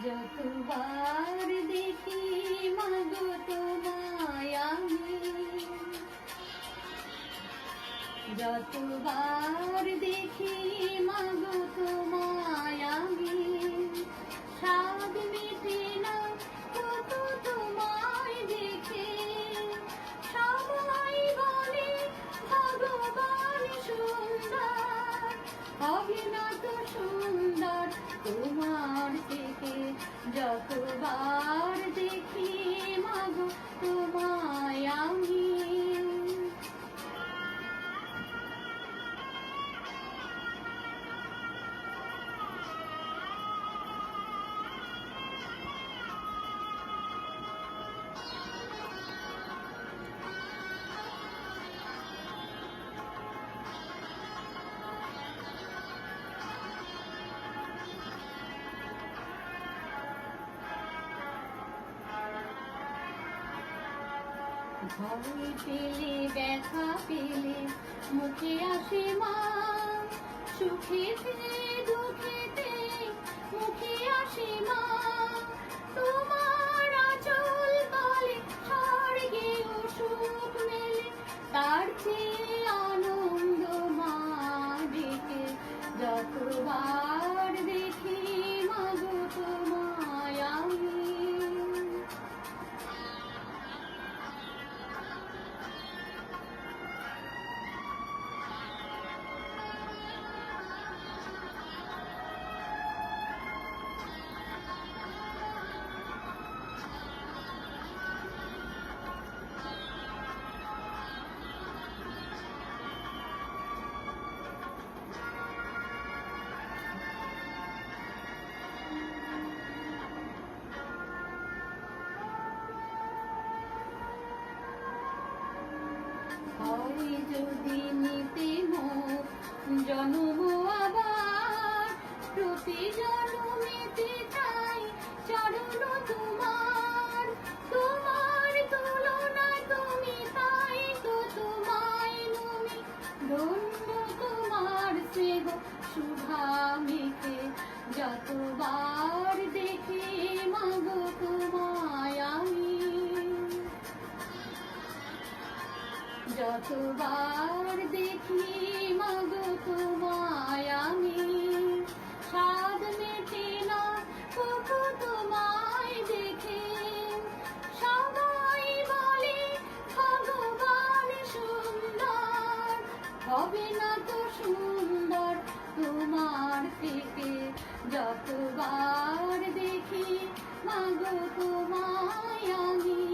যতবার দেখি মাগো তোমায় আমি, যতবার দেখি মাগো তোমায় আমি, স্বাদ মিটে না কত তোমায় দেখে। সবাই বলে ভগবান সুন্দর, হবে না তো সুন্দর তোমার থেকে। যতবার দেখি মাগো তোমায় আমি, ভয় পেলে ব্যথা পেলে মুখে আসে মা, সুখেতে দুঃখেতে মুখে আসে মা। তোমার আঁচল তলে স্বর্গেও সুখ মেলে, তার চেয়ে আনন্দ মা দেখে। যতবার দেখি মাগো তোমায় আমি, হয় যদি নিতে মোর জন্ম আবার, প্রতি জন্মেতে চাই চরণ তোমার। তোমার তুলনা তুমি, তাই তো তোমায় নমি, ধন্য তোমার স্নেহ শুভা মেখে। যতবার দেখি মাগো তোমায় আমি, যতবার দেখি মাগো তোমায় আমি, স্বাদ মেটে না কখনো তোমায় দেখে। সবাই বলে ভগবান সুন্দর, হবে না তো সুন্দর তোমার থেকে। যতবার দেখি মাগো তোমায় আমি।